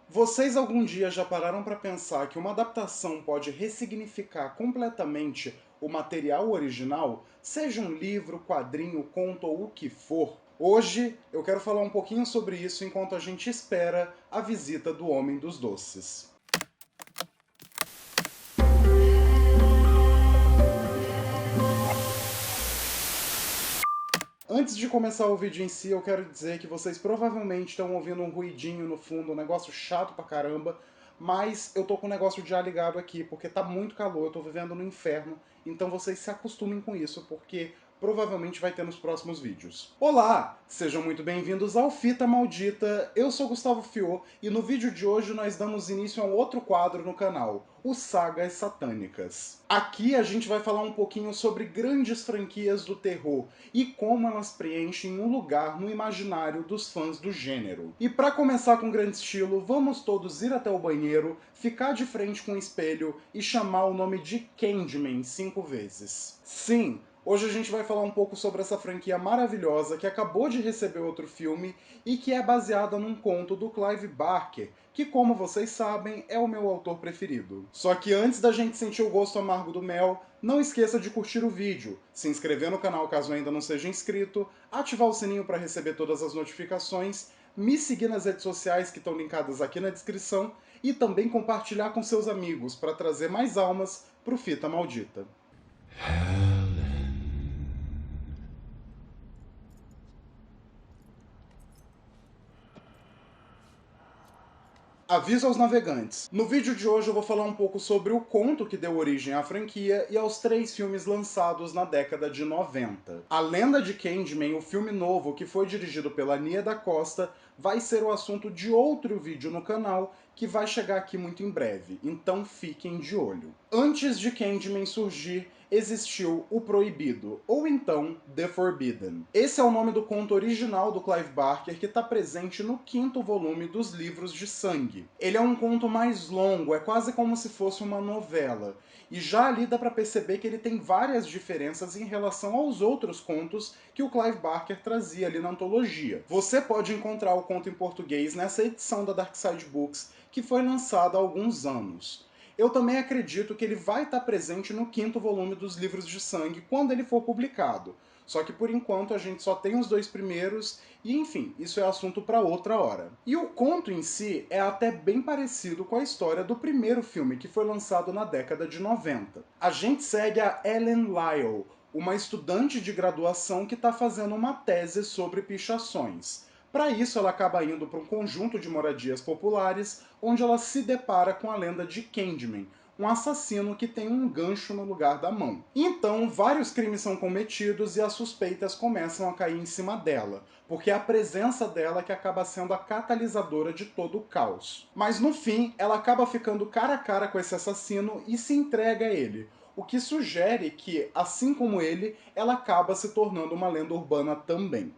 Vocês algum dia já pararam para pensar que uma adaptação pode ressignificar completamente o material original, seja um livro, quadrinho, conto ou o que for? Hoje eu quero falar um pouquinho sobre isso enquanto a gente espera a visita do Homem dos Doces. Antes de começar o vídeo em si, eu quero dizer que vocês provavelmente estão ouvindo um ruidinho no fundo, um negócio chato pra caramba, mas eu tô com o negócio de ar ligado aqui, porque tá muito calor, eu tô vivendo no inferno, então vocês se acostumem com isso, porque provavelmente vai ter nos próximos vídeos. Olá! Sejam muito bem-vindos ao Fita Maldita, eu sou Gustavo Fiô, e no vídeo de hoje nós damos início a um outro quadro no canal, o Sagas Satânicas. Aqui a gente vai falar um pouquinho sobre grandes franquias do terror e como elas preenchem um lugar no imaginário dos fãs do gênero. E para começar com grande estilo, vamos todos ir até o banheiro, ficar de frente com o espelho e chamar o nome de Candyman 5 vezes. Sim, hoje a gente vai falar um pouco sobre essa franquia maravilhosa que acabou de receber outro filme e que é baseada num conto do Clive Barker, que, como vocês sabem, é o meu autor preferido. Só que antes da gente sentir o gosto amargo do mel, não esqueça de curtir o vídeo, se inscrever no canal caso ainda não seja inscrito, ativar o sininho para receber todas as notificações, me seguir nas redes sociais que estão linkadas aqui na descrição e também compartilhar com seus amigos para trazer mais almas pro Fita Maldita. Aviso aos navegantes. No vídeo de hoje eu vou falar um pouco sobre o conto que deu origem à franquia e aos 3 filmes lançados na década de 90. A Lenda de Candyman, o filme novo que foi dirigido pela Nia da Costa, vai ser o assunto de outro vídeo no canal que vai chegar aqui muito em breve, então fiquem de olho. Antes de Candyman surgir, existiu O Proibido, ou então The Forbidden. Esse é o nome do conto original do Clive Barker que está presente no 5º volume dos Livros de Sangue. Ele é um conto mais longo, é quase como se fosse uma novela, e já ali dá para perceber que ele tem várias diferenças em relação aos outros contos que o Clive Barker trazia ali na antologia. Você pode encontrar o conto em português nessa edição da Dark Side Books, que foi lançada há alguns anos. Eu também acredito que ele vai estar presente no 5º volume dos Livros de Sangue quando ele for publicado. Só que por enquanto a gente só tem os 2 primeiros e enfim, isso é assunto para outra hora. E o conto em si é até bem parecido com a história do primeiro filme que foi lançado na década de 90. A gente segue a Ellen Lyle, uma estudante de graduação que está fazendo uma tese sobre pichações. Para isso, ela acaba indo para um conjunto de moradias populares, onde ela se depara com a lenda de Candyman, um assassino que tem um gancho no lugar da mão. Então, vários crimes são cometidos e as suspeitas começam a cair em cima dela, porque é a presença dela que acaba sendo a catalisadora de todo o caos. Mas no fim, ela acaba ficando cara a cara com esse assassino e se entrega a ele, o que sugere que, assim como ele, ela acaba se tornando uma lenda urbana também.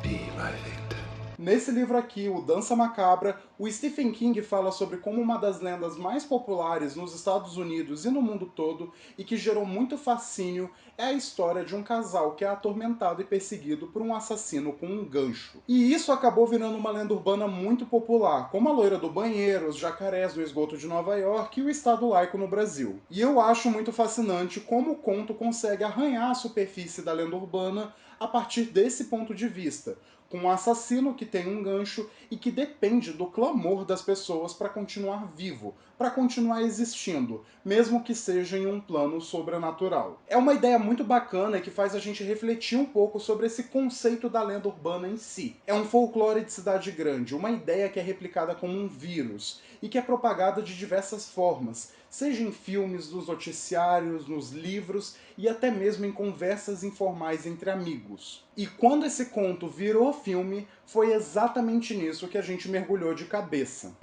Be my victim. Nesse livro aqui, o Dança Macabra, o Stephen King fala sobre como uma das lendas mais populares nos Estados Unidos e no mundo todo, e que gerou muito fascínio, é a história de um casal que é atormentado e perseguido por um assassino com um gancho. E isso acabou virando uma lenda urbana muito popular, como a loira do banheiro, os jacarés do esgoto de Nova York e o Estado laico no Brasil. E eu acho muito fascinante como o conto consegue arranhar a superfície da lenda urbana a partir desse ponto de vista, com um assassino que tem um gancho e que depende do clamor das pessoas para continuar vivo, para continuar existindo, mesmo que seja em um plano sobrenatural. É uma ideia muito bacana e que faz a gente refletir um pouco sobre esse conceito da lenda urbana em si. É um folclore de cidade grande, uma ideia que é replicada como um vírus e que é propagada de diversas formas, seja em filmes, nos noticiários, nos livros e até mesmo em conversas informais entre amigos. E quando esse conto virou filme, foi exatamente nisso que a gente mergulhou de cabeça.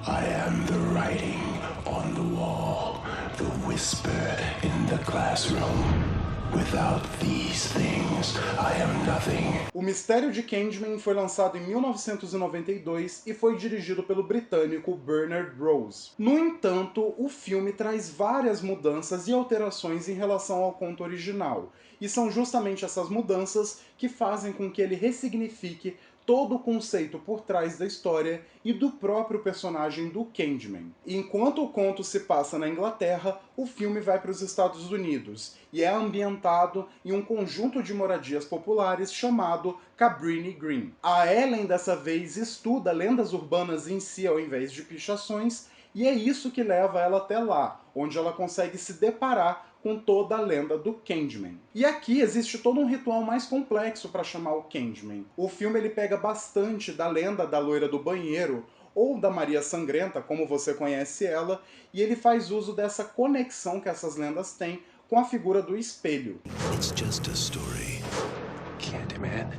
I am the writing on the wall, the whisper in the classroom. Without these things, I am nothing. O Mistério de Candyman foi lançado em 1992 e foi dirigido pelo britânico Bernard Rose. No entanto, o filme traz várias mudanças e alterações em relação ao conto original, E são justamente essas mudanças que fazem com que ele ressignifique todo o conceito por trás da história e do próprio personagem do Candyman. E enquanto o conto se passa na Inglaterra, o filme vai para os Estados Unidos e é ambientado em um conjunto de moradias populares chamado Cabrini Green. A Ellen dessa vez estuda lendas urbanas em si ao invés de pichações, e é isso que leva ela até lá, onde ela consegue se deparar com toda a lenda do Candyman. E aqui existe todo um ritual mais complexo para chamar o Candyman. O filme ele pega bastante da lenda da loira do banheiro, ou da Maria Sangrenta, como você conhece ela, e ele faz uso dessa conexão que essas lendas têm com a figura do espelho. It's just a story. Candyman.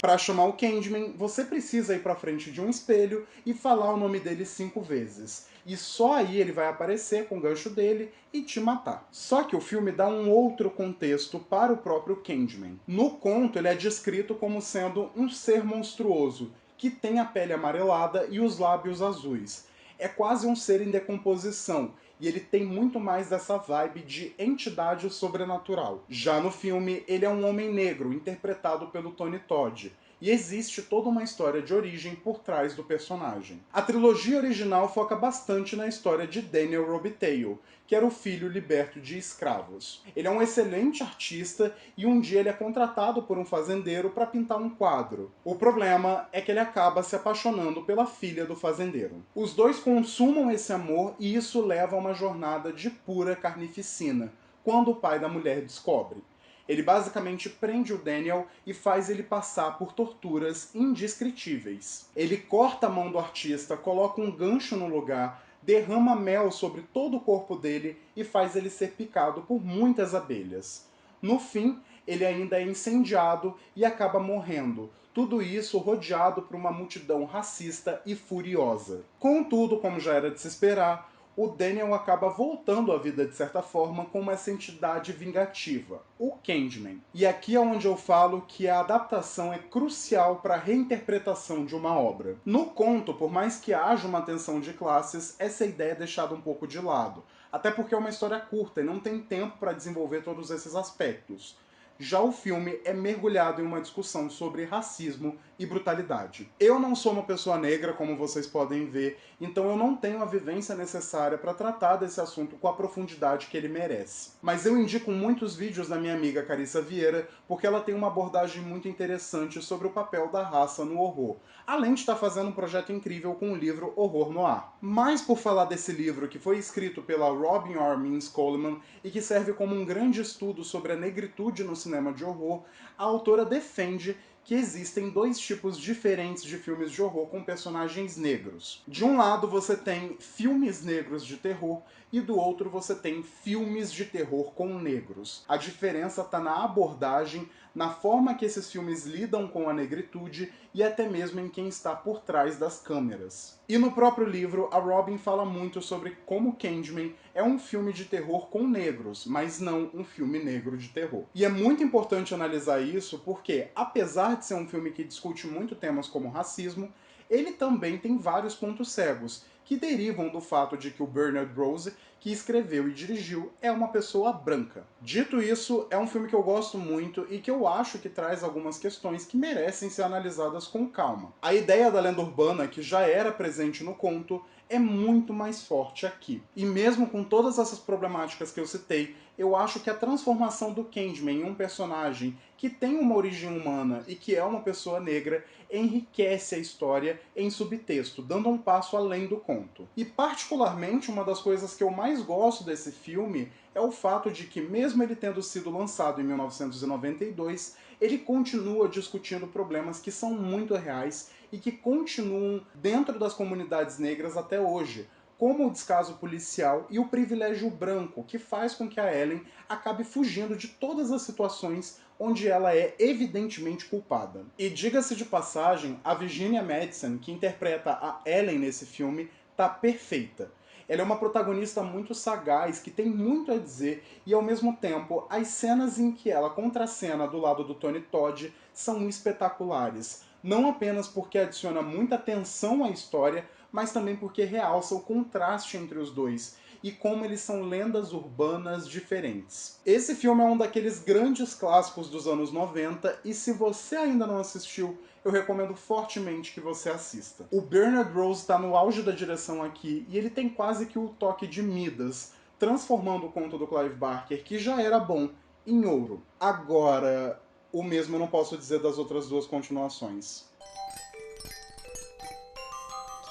Para chamar o Candyman, você precisa ir para frente de um espelho e falar o nome dele 5 vezes. E só aí ele vai aparecer com o gancho dele e te matar. Só que o filme dá um outro contexto para o próprio Candyman. No conto, ele é descrito como sendo um ser monstruoso, que tem a pele amarelada e os lábios azuis. É quase um ser em decomposição, e ele tem muito mais dessa vibe de entidade sobrenatural. Já no filme, ele é um homem negro, interpretado pelo Tony Todd, e existe toda uma história de origem por trás do personagem. A trilogia original foca bastante na história de Daniel Robitaille, que era o filho liberto de escravos. Ele é um excelente artista e um dia ele é contratado por um fazendeiro para pintar um quadro. O problema é que ele acaba se apaixonando pela filha do fazendeiro. Os dois consumam esse amor e isso leva a uma jornada de pura carnificina, quando o pai da mulher descobre. Ele basicamente prende o Daniel e faz ele passar por torturas indescritíveis. Ele corta a mão do artista, coloca um gancho no lugar, derrama mel sobre todo o corpo dele e faz ele ser picado por muitas abelhas. No fim, ele ainda é incendiado e acaba morrendo. Tudo isso rodeado por uma multidão racista e furiosa. Contudo, como já era de se esperar, o Daniel acaba voltando à vida de certa forma como essa entidade vingativa, o Candyman. E aqui é onde eu falo que a adaptação é crucial para a reinterpretação de uma obra. No conto, por mais que haja uma tensão de classes, essa ideia é deixada um pouco de lado, até porque é uma história curta e não tem tempo para desenvolver todos esses aspectos. Já o filme é mergulhado em uma discussão sobre racismo e brutalidade. Eu não sou uma pessoa negra, como vocês podem ver, então eu não tenho a vivência necessária para tratar desse assunto com a profundidade que ele merece. Mas eu indico muitos vídeos da minha amiga Carissa Vieira, porque ela tem uma abordagem muito interessante sobre o papel da raça no horror, além de estar fazendo um projeto incrível com o livro Horror Noir. Mas por falar desse livro, que foi escrito pela Robin R. Means Coleman e que serve como um grande estudo sobre a negritude no cinema de horror, a autora defende que existem dois tipos diferentes de filmes de horror com personagens negros. De um lado você tem filmes negros de terror e do outro você tem filmes de terror com negros. A diferença está na abordagem, na forma que esses filmes lidam com a negritude e até mesmo em quem está por trás das câmeras. E no próprio livro, a Robin fala muito sobre como Candyman é um filme de terror com negros, mas não um filme negro de terror. E é muito importante analisar isso porque, apesar de ser um filme que discute muito temas como racismo, ele também tem vários pontos cegos, que derivam do fato de que o Bernard Rose, que escreveu e dirigiu, é uma pessoa branca. Dito isso, é um filme que eu gosto muito e que eu acho que traz algumas questões que merecem ser analisadas com calma. A ideia da lenda urbana, que já era presente no conto, é muito mais forte aqui. E mesmo com todas essas problemáticas que eu citei, eu acho que a transformação do Candyman em um personagem que tem uma origem humana e que é uma pessoa negra enriquece a história em subtexto, dando um passo além do conto. E particularmente uma das coisas que eu mais gosto desse filme é o fato de que, mesmo ele tendo sido lançado em 1992, ele continua discutindo problemas que são muito reais e que continuam dentro das comunidades negras até hoje, como o descaso policial e o privilégio branco, que faz com que a Ellen acabe fugindo de todas as situações onde ela é evidentemente culpada. E diga-se de passagem, a Virginia Madsen, que interpreta a Ellen nesse filme, tá perfeita. Ela é uma protagonista muito sagaz, que tem muito a dizer, e ao mesmo tempo, as cenas em que ela contracena do lado do Tony Todd são espetaculares. Não apenas porque adiciona muita tensão à história, mas também porque realça o contraste entre os dois. e como eles são lendas urbanas diferentes. Esse filme é um daqueles grandes clássicos dos anos 90 e se você ainda não assistiu, eu recomendo fortemente que você assista. O Bernard Rose está no auge da direção aqui e ele tem quase que o toque de Midas, transformando o conto do Clive Barker, que já era bom, em ouro. Agora, o mesmo eu não posso dizer das outras duas continuações.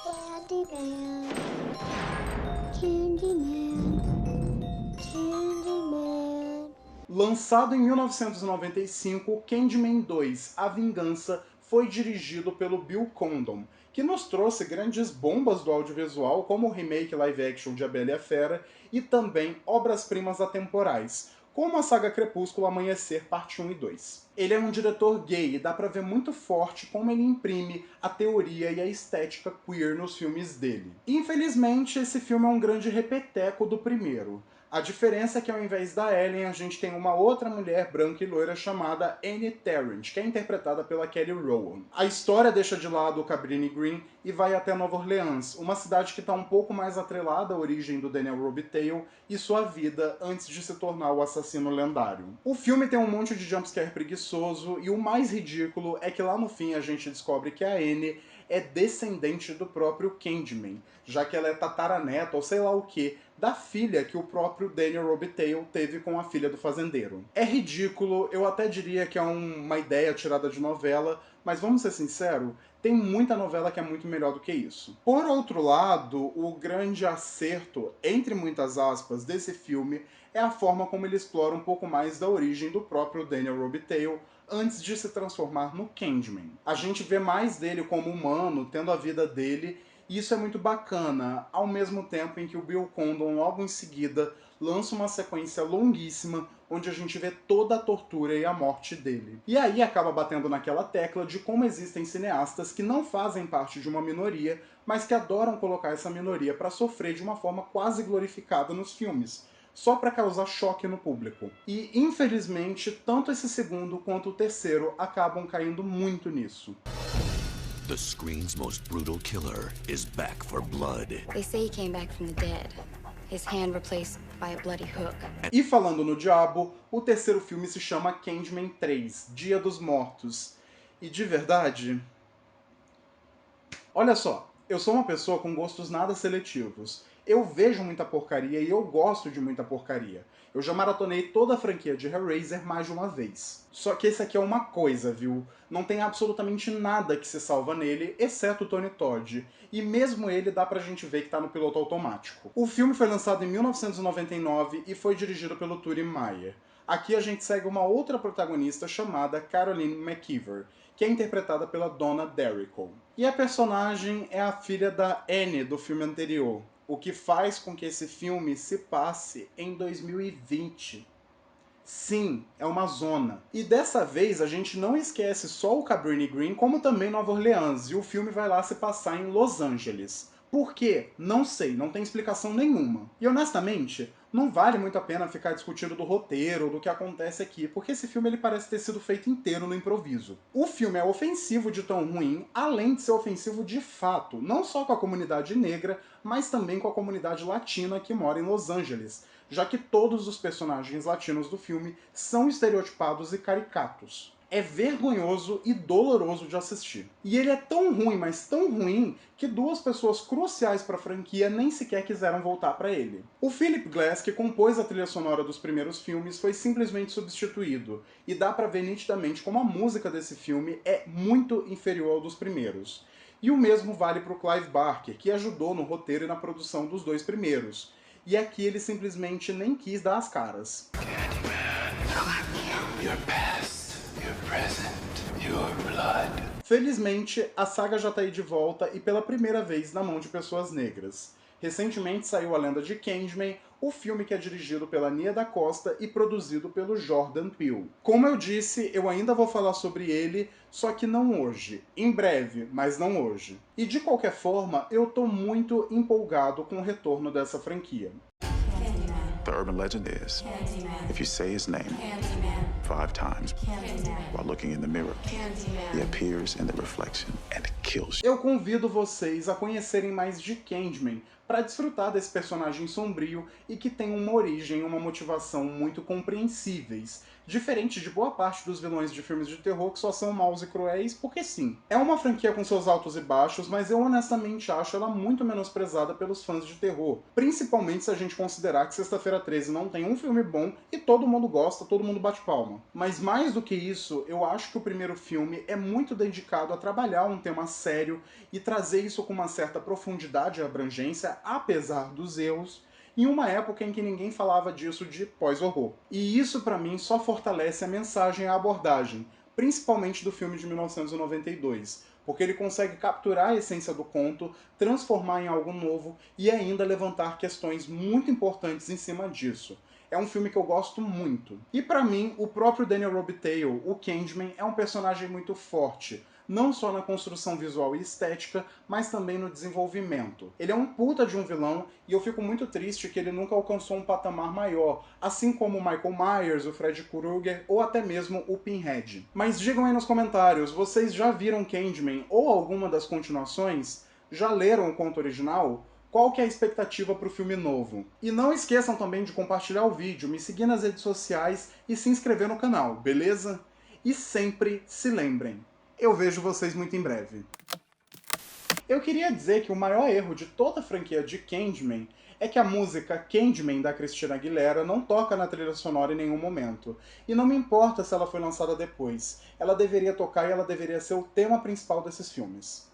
Candyman, Candyman, Candyman. Lançado em 1995, Candyman 2, A Vingança, foi dirigido pelo Bill Condon, que nos trouxe grandes bombas do audiovisual, como o remake live-action de A Bela e a Fera, e também obras-primas atemporais, como a saga Crepúsculo Amanhecer Parte 1 e 2. Ele é um diretor gay e dá pra ver muito forte como ele imprime a teoria e a estética queer nos filmes dele. Infelizmente, esse filme é um grande repeteco do primeiro. A diferença é que ao invés da Ellen, a gente tem uma outra mulher branca e loira chamada Annie Tarrant, que é interpretada pela Kelly Rowan. A história deixa de lado o Cabrini Green e vai até Nova Orleans, uma cidade que está um pouco mais atrelada à origem do Daniel Robitaille e sua vida antes de se tornar o assassino lendário. O filme tem um monte de jumpscare preguiçoso e o mais ridículo é que lá no fim a gente descobre que a Annie é descendente do próprio Candyman, já que ela é tataraneta ou sei lá o que, da filha que o próprio Daniel Robitaille teve com a filha do fazendeiro. É ridículo, eu até diria que é uma ideia tirada de novela, mas vamos ser sinceros, tem muita novela que é muito melhor do que isso. Por outro lado, o grande acerto, entre muitas aspas, desse filme é a forma como ele explora um pouco mais da origem do próprio Daniel Robitaille antes de se transformar no Candyman. A gente vê mais dele como humano, tendo a vida dele, e isso é muito bacana, ao mesmo tempo em que o Bill Condon, logo em seguida, lança uma sequência longuíssima onde a gente vê toda a tortura e a morte dele. E aí acaba batendo naquela tecla de como existem cineastas que não fazem parte de uma minoria, mas que adoram colocar essa minoria para sofrer de uma forma quase glorificada nos filmes, só para causar choque no público. E, infelizmente, tanto esse segundo quanto o terceiro acabam caindo muito nisso. The screen's most brutal killer is back for blood. They say he came back from the dead. His hand replaced by a bloody hook. E falando no diabo, o terceiro filme se chama Candyman 3, Dia dos Mortos. E de verdade... Olha só, eu sou uma pessoa com gostos nada seletivos. Eu vejo muita porcaria e eu gosto de muita porcaria. Eu já maratonei toda a franquia de Hellraiser mais de uma vez. Só que esse aqui é uma coisa, viu? Não tem absolutamente nada que se salva nele, exceto o Tony Todd. E mesmo ele dá pra gente ver que tá no piloto automático. O filme foi lançado em 1999 e foi dirigido pelo Turi Meyer. Aqui a gente segue uma outra protagonista chamada Caroline McKeever, que é interpretada pela Donna Derrico. E a personagem é a filha da Annie do filme anterior, o que faz com que esse filme se passe em 2020. Sim, é uma zona. E dessa vez a gente não esquece só o Cabrini Green, como também Nova Orleans, e o filme vai lá se passar em Los Angeles. Por quê? Não sei, não tem explicação nenhuma. E honestamente, não vale muito a pena ficar discutindo do roteiro ou do que acontece aqui, porque esse filme ele parece ter sido feito inteiro no improviso. O filme é ofensivo de tão ruim, além de ser ofensivo de fato, não só com a comunidade negra, mas também com a comunidade latina que mora em Los Angeles, já que todos os personagens latinos do filme são estereotipados e caricatos. É vergonhoso e doloroso de assistir. E ele é tão ruim, mas tão ruim, que duas pessoas cruciais para a franquia nem sequer quiseram voltar para ele. O Philip Glass, que compôs a trilha sonora dos primeiros filmes, foi simplesmente substituído, e dá para ver nitidamente como a música desse filme é muito inferior ao dos primeiros. E o mesmo vale para o Clive Barker, que ajudou no roteiro e na produção dos dois primeiros. E aqui ele simplesmente nem quis dar as caras. Your past, your present, your blood. Felizmente, a saga já tá aí de volta e pela primeira vez na mão de pessoas negras. Recentemente saiu A Lenda de Candyman, o filme que é dirigido pela Nia da Costa e produzido pelo Jordan Peele. Como eu disse, eu ainda vou falar sobre ele, só que não hoje. Em breve, mas não hoje. E de qualquer forma, eu tô muito empolgado com o retorno dessa franquia. The urban legend is, if you say his name 5 times while looking in the mirror, he appears in the reflection and kills you. Eu convido vocês a conhecerem mais de Candyman, para desfrutar desse personagem sombrio e que tem uma origem e uma motivação muito compreensíveis, diferente de boa parte dos vilões de filmes de terror que só são maus e cruéis porque sim. É uma franquia com seus altos e baixos, mas eu honestamente acho ela muito menosprezada pelos fãs de terror, principalmente se a gente considerar que Sexta-feira 13 não tem um filme bom e todo mundo gosta, todo mundo bate palma. Mas mais do que isso, eu acho que o primeiro filme é muito dedicado a trabalhar um tema sério e trazer isso com uma certa profundidade e abrangência, apesar dos erros, em uma época em que ninguém falava disso de pós-horror. E isso pra mim só fortalece a mensagem e a abordagem, principalmente do filme de 1992, porque ele consegue capturar a essência do conto, transformar em algo novo e ainda levantar questões muito importantes em cima disso. É um filme que eu gosto muito. E pra mim, o próprio Daniel Robitaille, o Candyman, é um personagem muito forte, não só na construção visual e estética, mas também no desenvolvimento. Ele é um puta de um vilão, e eu fico muito triste que ele nunca alcançou um patamar maior, assim como o Michael Myers, o Freddy Krueger, ou até mesmo o Pinhead. Mas digam aí nos comentários, vocês já viram Candyman ou alguma das continuações? Já leram o conto original? Qual que é a expectativa para o filme novo? E não esqueçam também de compartilhar o vídeo, me seguir nas redes sociais e se inscrever no canal, beleza? E sempre se lembrem, eu vejo vocês muito em breve. Eu queria dizer que o maior erro de toda a franquia de Candyman é que a música Candyman da Christina Aguilera não toca na trilha sonora em nenhum momento. E não me importa se ela foi lançada depois. Ela deveria tocar e ela deveria ser o tema principal desses filmes.